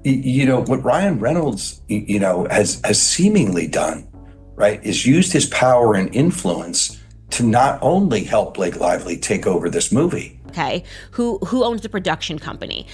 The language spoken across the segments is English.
What Ryan Reynolds, has seemingly done, right, is used his power and influence to not only help Blake Lively take over this movie. Okay, who owns the production company?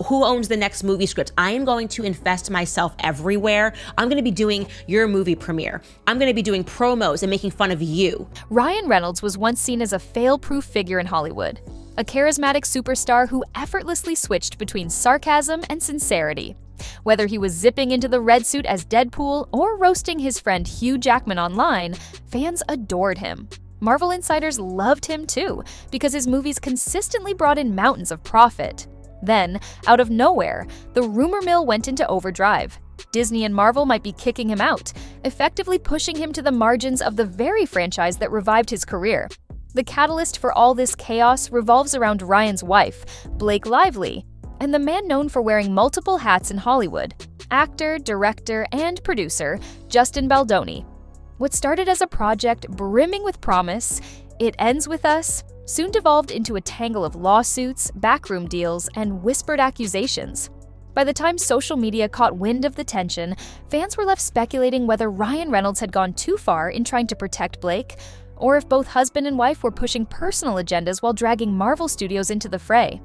Who owns the next movie script? I am going to invest myself everywhere. I'm going to be doing your movie premiere. I'm going to be doing promos and making fun of you. Ryan Reynolds was once seen as a fail-proof figure in Hollywood, a charismatic superstar who effortlessly switched between sarcasm and sincerity. Whether he was zipping into the red suit as Deadpool or roasting his friend Hugh Jackman online, fans adored him. Marvel insiders loved him too, because his movies consistently brought in mountains of profit. Then, out of nowhere, the rumor mill went into overdrive. Disney and Marvel might be kicking him out, effectively pushing him to the margins of the very franchise that revived his career. The catalyst for all this chaos revolves around Ryan's wife, Blake Lively, and the man known for wearing multiple hats in Hollywood, actor, director, and producer Justin Baldoni. What started as a project brimming with promise, It Ends With Us, soon devolved into a tangle of lawsuits, backroom deals, and whispered accusations. By the time social media caught wind of the tension, fans were left speculating whether Ryan Reynolds had gone too far in trying to protect Blake, or if both husband and wife were pushing personal agendas while dragging Marvel Studios into the fray.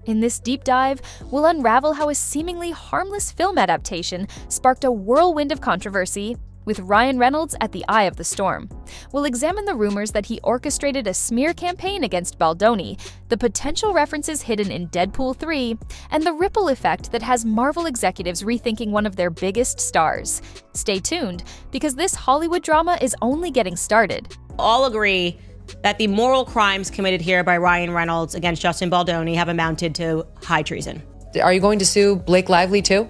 In this deep dive, we'll unravel how a seemingly harmless film adaptation sparked a whirlwind of controversy, with Ryan Reynolds at the eye of the storm. We'll examine the rumors that he orchestrated a smear campaign against Baldoni, the potential references hidden in Deadpool 3, and the ripple effect that has Marvel executives rethinking one of their biggest stars. Stay tuned, because this Hollywood drama is only getting started. All agree that the moral crimes committed here by Ryan Reynolds against Justin Baldoni have amounted to high treason. Are you going to sue Blake Lively too?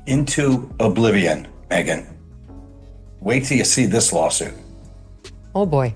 Into oblivion, Megan. Wait till you see this lawsuit. Oh boy.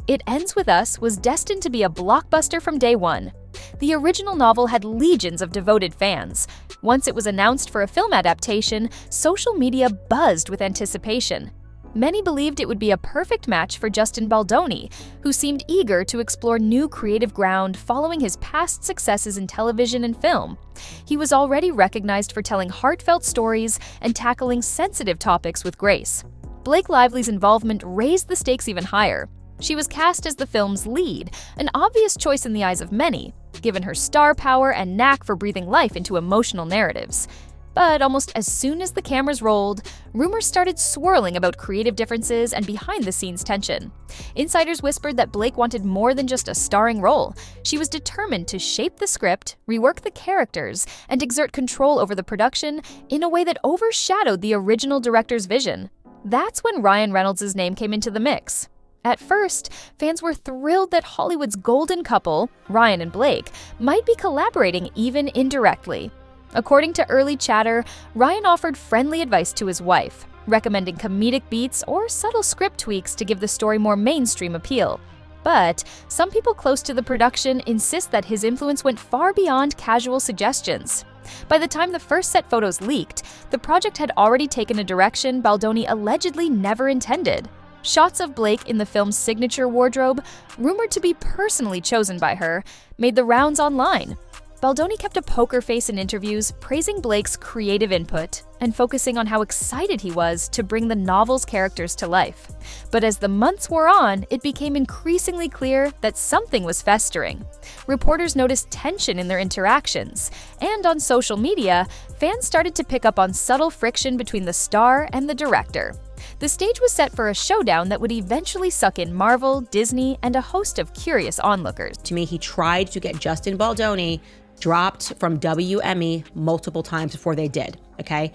It Ends With Us was destined to be a blockbuster from day one. The original novel had legions of devoted fans. Once it was announced for a film adaptation, social media buzzed with anticipation. Many believed it would be a perfect match for Justin Baldoni, who seemed eager to explore new creative ground following his past successes in television and film. He was already recognized for telling heartfelt stories and tackling sensitive topics with grace. Blake Lively's involvement raised the stakes even higher. She was cast as the film's lead, an obvious choice in the eyes of many, given her star power and knack for breathing life into emotional narratives. But almost as soon as the cameras rolled, rumors started swirling about creative differences and behind-the-scenes tension. Insiders whispered that Blake wanted more than just a starring role. She was determined to shape the script, rework the characters, and exert control over the production in a way that overshadowed the original director's vision. That's when Ryan Reynolds' name came into the mix. At first, fans were thrilled that Hollywood's golden couple, Ryan and Blake, might be collaborating even indirectly. According to early chatter, Ryan offered friendly advice to his wife, recommending comedic beats or subtle script tweaks to give the story more mainstream appeal. But some people close to the production insist that his influence went far beyond casual suggestions. By the time the first set photos leaked, the project had already taken a direction Baldoni allegedly never intended. Shots of Blake in the film's signature wardrobe, rumored to be personally chosen by her, made the rounds online. Baldoni kept a poker face in interviews, praising Blake's creative input and focusing on how excited he was to bring the novel's characters to life. But as the months wore on, it became increasingly clear that something was festering. Reporters noticed tension in their interactions, and on social media, fans started to pick up on subtle friction between the star and the director. The stage was set for a showdown that would eventually suck in Marvel, Disney, and a host of curious onlookers. To me, he tried to get Justin Baldoni dropped from WME multiple times before they did, okay?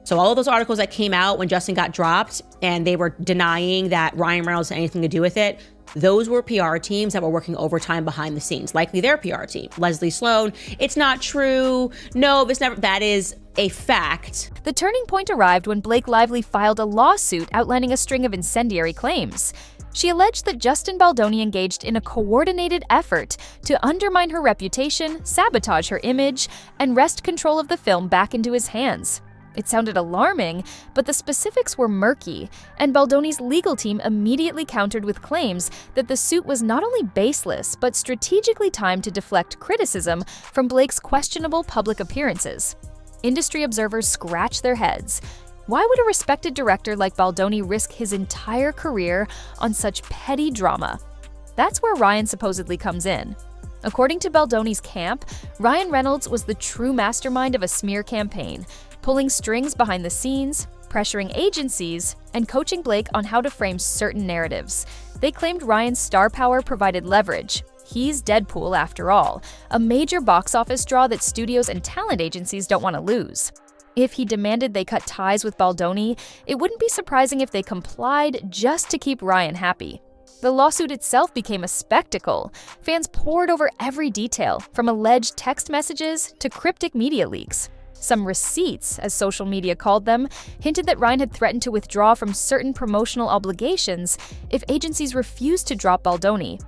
So all of those articles that came out when Justin got dropped and they were denying that Ryan Reynolds had anything to do with it, those were PR teams that were working overtime behind the scenes, likely their PR team. Leslie Sloan, it's not true. No, this never, that is a fact. The turning point arrived when Blake Lively filed a lawsuit outlining a string of incendiary claims. She alleged that Justin Baldoni engaged in a coordinated effort to undermine her reputation, sabotage her image, and wrest control of the film back into his hands. It sounded alarming, but the specifics were murky, and Baldoni's legal team immediately countered with claims that the suit was not only baseless, but strategically timed to deflect criticism from Blake's questionable public appearances. industry observers scratch their heads. Why would a respected director like Baldoni risk his entire career on such petty drama? That's where Ryan supposedly comes in. According to Baldoni's camp, Ryan Reynolds was the true mastermind of a smear campaign, pulling strings behind the scenes, pressuring agencies, and coaching Blake on how to frame certain narratives. They claimed Ryan's star power provided leverage. He's Deadpool after all, a major box office draw that studios and talent agencies don't want to lose. If he demanded they cut ties with Baldoni, it wouldn't be surprising if they complied just to keep Ryan happy. The lawsuit itself became a spectacle. Fans pored over every detail, from alleged text messages to cryptic media leaks. Some receipts, as social media called them, hinted that Ryan had threatened to withdraw from certain promotional obligations if agencies refused to drop Baldoni.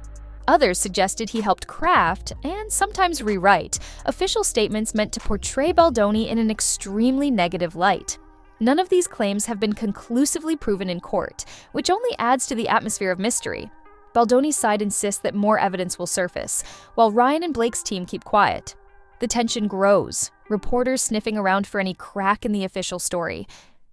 Others suggested he helped craft, and sometimes rewrite, official statements meant to portray Baldoni in an extremely negative light. None of these claims have been conclusively proven in court, which only adds to the atmosphere of mystery. Baldoni's side insists that more evidence will surface, while Ryan and Blake's team keep quiet. The tension grows, reporters sniffing around for any crack in the official story.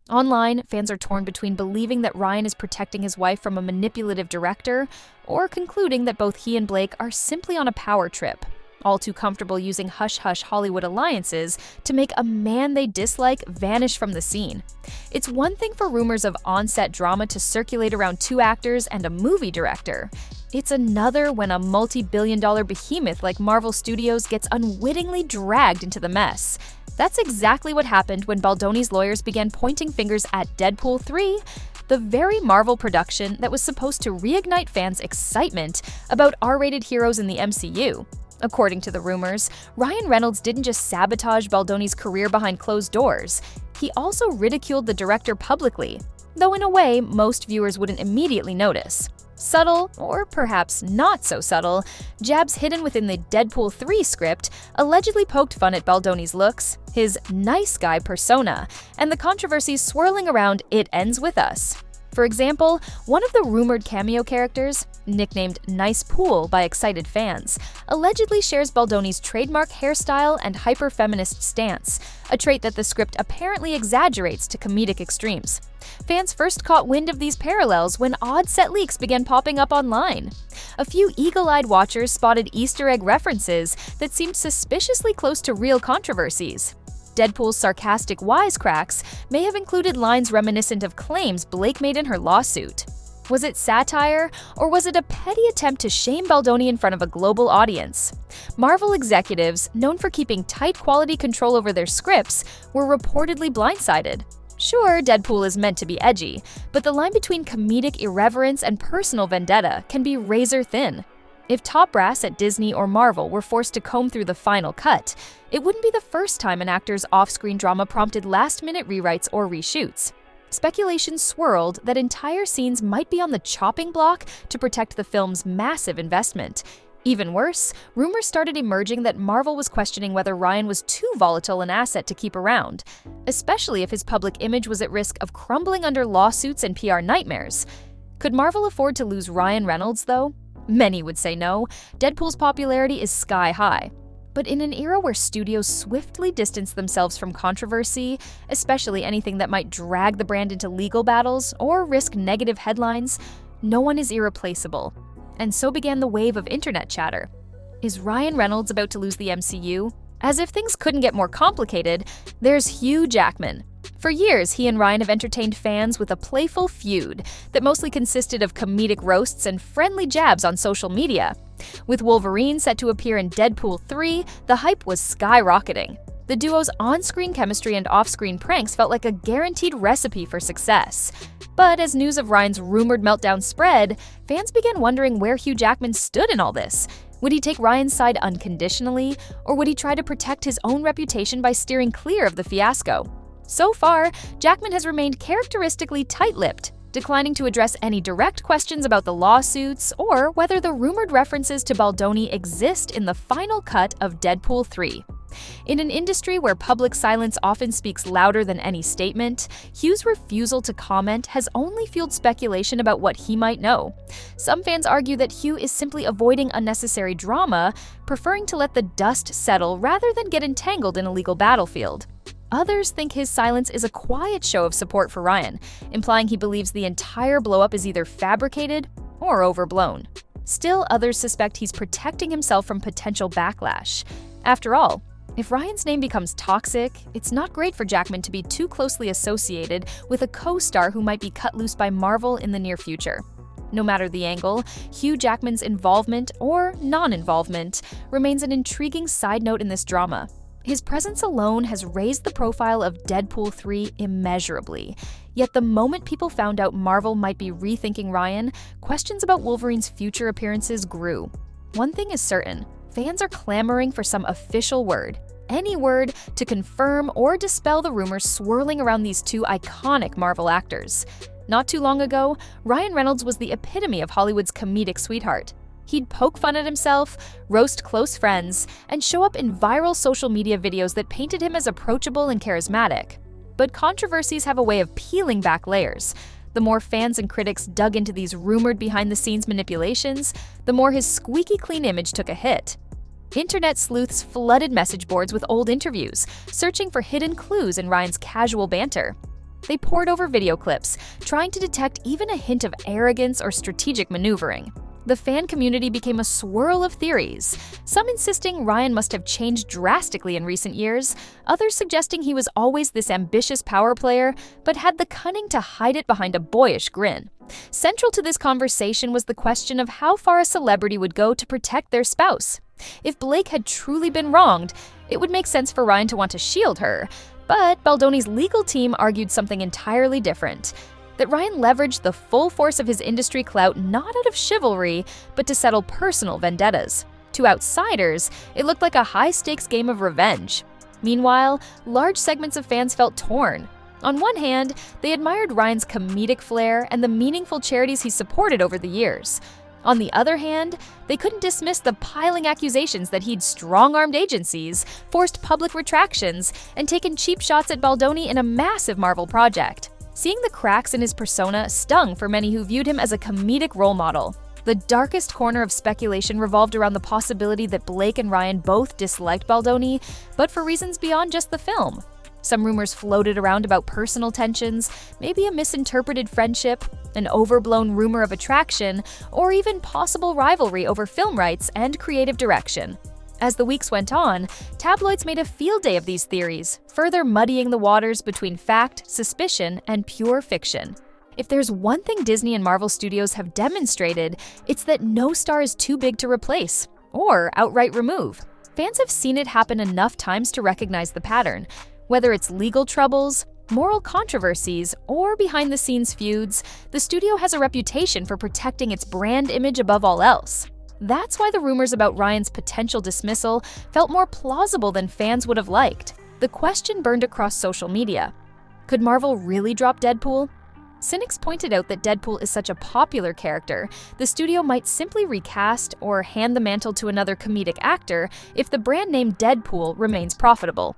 Online, fans are torn between believing that Ryan is protecting his wife from a manipulative director, or concluding that both he and Blake are simply on a power trip, all too comfortable using hush-hush Hollywood alliances to make a man they dislike vanish from the scene. It's one thing for rumors of on-set drama to circulate around two actors and a movie director. It's another when a multi-billion-dollar behemoth like Marvel Studios gets unwittingly dragged into the mess. That's exactly what happened when Baldoni's lawyers began pointing fingers at Deadpool 3, the very Marvel production that was supposed to reignite fans' excitement about R-rated heroes in the MCU. According to the rumors, Ryan Reynolds didn't just sabotage Baldoni's career behind closed doors, he also ridiculed the director publicly, though in a way most viewers wouldn't immediately notice. Subtle, or perhaps not so subtle, jabs hidden within the Deadpool 3 script allegedly poked fun at Baldoni's looks, his nice guy persona, and the controversies swirling around It Ends With Us. For example, one of the rumored cameo characters, nicknamed Nice Pool by excited fans, allegedly shares Baldoni's trademark hairstyle and hyper-feminist stance, a trait that the script apparently exaggerates to comedic extremes. Fans first caught wind of these parallels when odd set leaks began popping up online. A few eagle-eyed watchers spotted Easter egg references that seemed suspiciously close to real controversies. Deadpool's sarcastic wisecracks may have included lines reminiscent of claims Blake made in her lawsuit. Was it satire, or was it a petty attempt to shame Baldoni in front of a global audience? Marvel executives, known for keeping tight quality control over their scripts, were reportedly blindsided. Sure, Deadpool is meant to be edgy, but the line between comedic irreverence and personal vendetta can be razor thin. If top brass at Disney or Marvel were forced to comb through the final cut, it wouldn't be the first time an actor's off-screen drama prompted last-minute rewrites or reshoots. Speculation swirled that entire scenes might be on the chopping block to protect the film's massive investment. Even worse, rumors started emerging that Marvel was questioning whether Ryan was too volatile an asset to keep around, especially if his public image was at risk of crumbling under lawsuits and PR nightmares. Could Marvel afford to lose Ryan Reynolds, though? Many would say no. Deadpool's popularity is sky high. But in an era where studios swiftly distance themselves from controversy, especially anything that might drag the brand into legal battles or risk negative headlines, no one is irreplaceable. And so began the wave of internet chatter. Is Ryan Reynolds about to lose the MCU? As if things couldn't get more complicated, there's Hugh Jackman. For years, he and Ryan have entertained fans with a playful feud that mostly consisted of comedic roasts and friendly jabs on social media. With Wolverine set to appear in Deadpool 3, the hype was skyrocketing. The duo's on-screen chemistry and off-screen pranks felt like a guaranteed recipe for success. But as news of Ryan's rumored meltdown spread, fans began wondering where Hugh Jackman stood in all this. Would he take Ryan's side unconditionally, or would he try to protect his own reputation by steering clear of the fiasco? So far, Jackman has remained characteristically tight-lipped, declining to address any direct questions about the lawsuits or whether the rumored references to Baldoni exist in the final cut of Deadpool 3. In an industry where public silence often speaks louder than any statement, Hugh's refusal to comment has only fueled speculation about what he might know. Some fans argue that Hugh is simply avoiding unnecessary drama, preferring to let the dust settle rather than get entangled in a legal battlefield. Others think his silence is a quiet show of support for Ryan, implying he believes the entire blow-up is either fabricated or overblown. Still, others suspect he's protecting himself from potential backlash. After all, if Ryan's name becomes toxic, it's not great for Jackman to be too closely associated with a co-star who might be cut loose by Marvel in the near future. No matter the angle, Hugh Jackman's involvement or non-involvement remains an intriguing side note in this drama. His presence alone has raised the profile of Deadpool 3 immeasurably. Yet the moment people found out Marvel might be rethinking Ryan, questions about Wolverine's future appearances grew. One thing is certain, fans are clamoring for some official word. Any word to confirm or dispel the rumors swirling around these two iconic Marvel actors. Not too long ago, Ryan Reynolds was the epitome of Hollywood's comedic sweetheart. He'd poke fun at himself, roast close friends, and show up in viral social media videos that painted him as approachable and charismatic. But controversies have a way of peeling back layers. The more fans and critics dug into these rumored behind-the-scenes manipulations, the more his squeaky clean image took a hit. Internet sleuths flooded message boards with old interviews, searching for hidden clues in Ryan's casual banter. They pored over video clips, trying to detect even a hint of arrogance or strategic maneuvering. The fan community became a swirl of theories, some insisting Ryan must have changed drastically in recent years, others suggesting he was always this ambitious power player, but had the cunning to hide it behind a boyish grin. Central to this conversation was the question of how far a celebrity would go to protect their spouse. If Blake had truly been wronged, it would make sense for Ryan to want to shield her, but Baldoni's legal team argued something entirely different. That Ryan leveraged the full force of his industry clout not out of chivalry, but to settle personal vendettas. To outsiders, it looked like a high-stakes game of revenge. Meanwhile, large segments of fans felt torn. On one hand, they admired Ryan's comedic flair and the meaningful charities he supported over the years. On the other hand, they couldn't dismiss the piling accusations that he'd strong-armed agencies, forced public retractions, and taken cheap shots at Baldoni in a massive Marvel project. Seeing the cracks in his persona stung for many who viewed him as a comedic role model. The darkest corner of speculation revolved around the possibility that Blake and Ryan both disliked Baldoni, but for reasons beyond just the film. Some rumors floated around about personal tensions, maybe a misinterpreted friendship, an overblown rumor of attraction, or even possible rivalry over film rights and creative direction. As the weeks went on, tabloids made a field day of these theories, further muddying the waters between fact, suspicion, and pure fiction. If there's one thing Disney and Marvel Studios have demonstrated, it's that no star is too big to replace, or outright remove. Fans have seen it happen enough times to recognize the pattern. Whether it's legal troubles, moral controversies, or behind-the-scenes feuds, the studio has a reputation for protecting its brand image above all else. That's why the rumors about Ryan's potential dismissal felt more plausible than fans would have liked. The question burned across social media. Could Marvel really drop Deadpool? Cynics pointed out that Deadpool is such a popular character, the studio might simply recast or hand the mantle to another comedic actor if the brand name Deadpool remains profitable.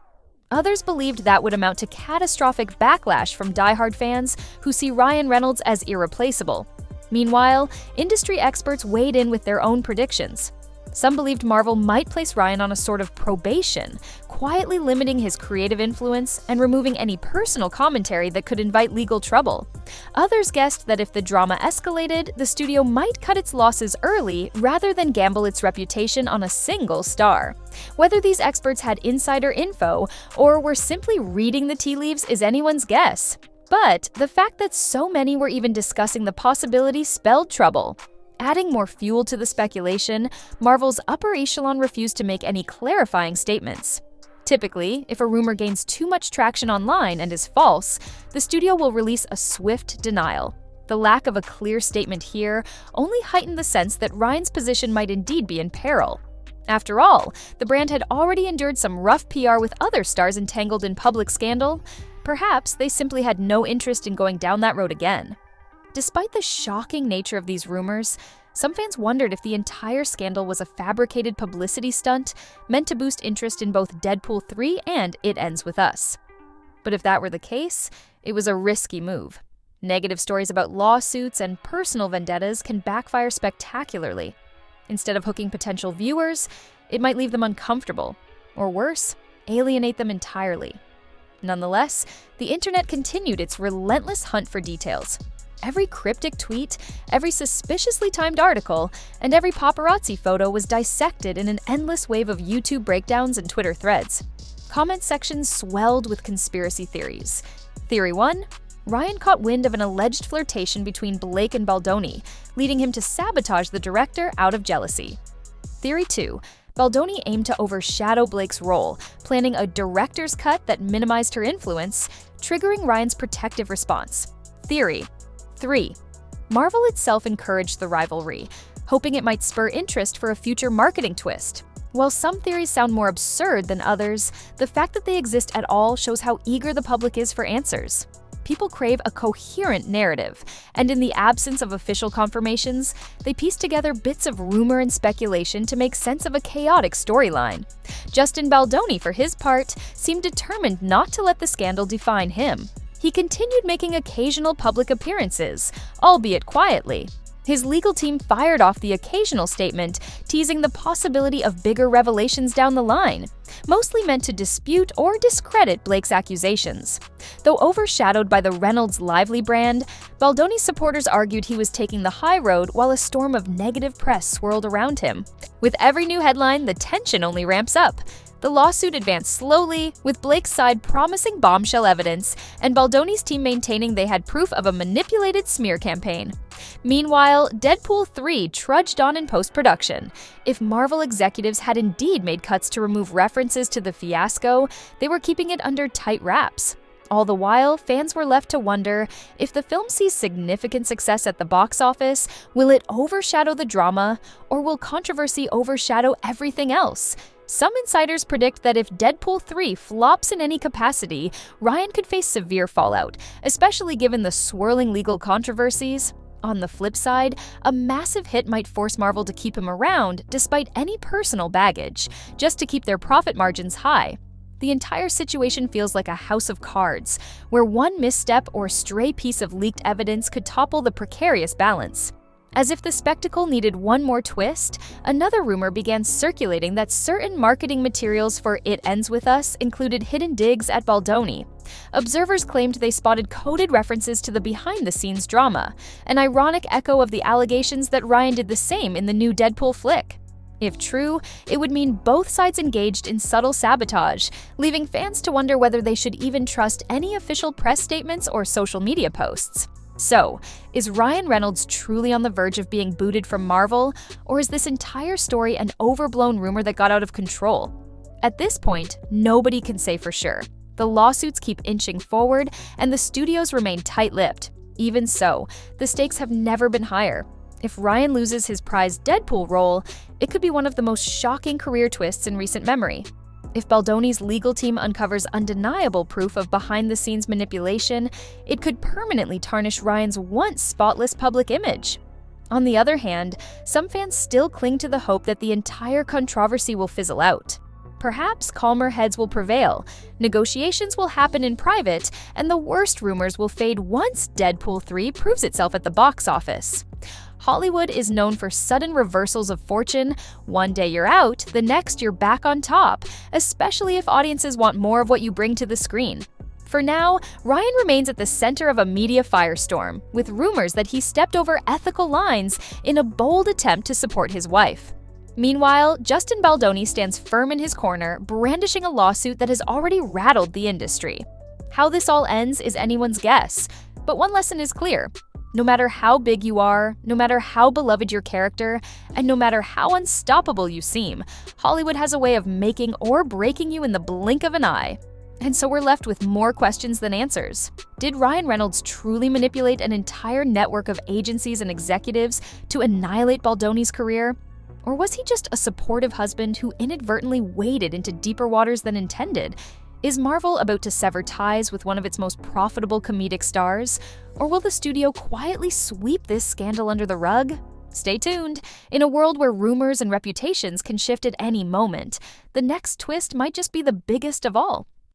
Others believed that would amount to catastrophic backlash from diehard fans who see Ryan Reynolds as irreplaceable. Meanwhile, industry experts weighed in with their own predictions. Some believed Marvel might place Ryan on a sort of probation, quietly limiting his creative influence and removing any personal commentary that could invite legal trouble. Others guessed that if the drama escalated, the studio might cut its losses early rather than gamble its reputation on a single star. Whether these experts had insider info or were simply reading the tea leaves is anyone's guess. But the fact that so many were even discussing the possibility spelled trouble. Adding more fuel to the speculation, Marvel's upper echelon refused to make any clarifying statements. Typically, if a rumor gains too much traction online and is false, the studio will release a swift denial. The lack of a clear statement here only heightened the sense that Ryan's position might indeed be in peril. After all, the brand had already endured some rough PR with other stars entangled in public scandal. Perhaps they simply had no interest in going down that road again. Despite the shocking nature of these rumors, some fans wondered if the entire scandal was a fabricated publicity stunt meant to boost interest in both Deadpool 3 and It Ends With Us. But if that were the case, it was a risky move. Negative stories about lawsuits and personal vendettas can backfire spectacularly. Instead of hooking potential viewers, it might leave them uncomfortable, or worse, alienate them entirely. Nonetheless, the internet continued its relentless hunt for details. Every cryptic tweet, every suspiciously timed article, and every paparazzi photo was dissected in an endless wave of YouTube breakdowns and Twitter threads. Comment sections swelled with conspiracy theories. Theory 1. Ryan caught wind of an alleged flirtation between Blake and Baldoni, leading him to sabotage the director out of jealousy. Theory 2. Baldoni aimed to overshadow Blake's role, planning a director's cut that minimized her influence, triggering Ryan's protective response. Theory 3. Marvel itself encouraged the rivalry, hoping it might spur interest for a future marketing twist. While some theories sound more absurd than others, the fact that they exist at all shows how eager the public is for answers. People crave a coherent narrative, and in the absence of official confirmations, they piece together bits of rumor and speculation to make sense of a chaotic storyline. Justin Baldoni, for his part, seemed determined not to let the scandal define him. He continued making occasional public appearances, albeit quietly. His legal team fired off the occasional statement, teasing the possibility of bigger revelations down the line, mostly meant to dispute or discredit Blake's accusations. Though overshadowed by the Reynolds Lively brand, Baldoni's supporters argued he was taking the high road while a storm of negative press swirled around him. With every new headline, the tension only ramps up. The lawsuit advanced slowly, with Blake's side promising bombshell evidence and Baldoni's team maintaining they had proof of a manipulated smear campaign. Meanwhile, Deadpool 3 trudged on in post-production. If Marvel executives had indeed made cuts to remove references to the fiasco, they were keeping it under tight wraps. All the while, fans were left to wonder, if the film sees significant success at the box office, will it overshadow the drama, or will controversy overshadow everything else? Some insiders predict that if Deadpool 3 flops in any capacity, Ryan could face severe fallout, especially given the swirling legal controversies. On the flip side, a massive hit might force Marvel to keep him around despite any personal baggage, just to keep their profit margins high. The entire situation feels like a house of cards, where one misstep or stray piece of leaked evidence could topple the precarious balance. As if the spectacle needed one more twist, another rumor began circulating that certain marketing materials for It Ends With Us included hidden digs at Baldoni. Observers claimed they spotted coded references to the behind-the-scenes drama, an ironic echo of the allegations that Ryan did the same in the new Deadpool flick. If true, it would mean both sides engaged in subtle sabotage, leaving fans to wonder whether they should even trust any official press statements or social media posts. So, is Ryan Reynolds truly on the verge of being booted from Marvel, or is this entire story an overblown rumor that got out of control? At this point, nobody can say for sure. The lawsuits keep inching forward, and the studios remain tight-lipped. Even so, the stakes have never been higher. If Ryan loses his prized Deadpool role, it could be one of the most shocking career twists in recent memory. If Baldoni's legal team uncovers undeniable proof of behind-the-scenes manipulation, it could permanently tarnish Ryan's once spotless public image. On the other hand, some fans still cling to the hope that the entire controversy will fizzle out. Perhaps calmer heads will prevail, negotiations will happen in private, and the worst rumors will fade once Deadpool 3 proves itself at the box office. Hollywood is known for sudden reversals of fortune. One day you're out, the next you're back on top, especially if audiences want more of what you bring to the screen. For now, Ryan remains at the center of a media firestorm, with rumors that he stepped over ethical lines in a bold attempt to support his wife. Meanwhile, Justin Baldoni stands firm in his corner, brandishing a lawsuit that has already rattled the industry. How this all ends is anyone's guess, but one lesson is clear. No matter how big you are, no matter how beloved your character, and no matter how unstoppable you seem, Hollywood has a way of making or breaking you in the blink of an eye. And so we're left with more questions than answers. Did Ryan Reynolds truly manipulate an entire network of agencies and executives to annihilate Baldoni's career? Or was he just a supportive husband who inadvertently waded into deeper waters than intended? Is Marvel about to sever ties with one of its most profitable comedic stars? Or will the studio quietly sweep this scandal under the rug? Stay tuned. In a world where rumors and reputations can shift at any moment, the next twist might just be the biggest of all.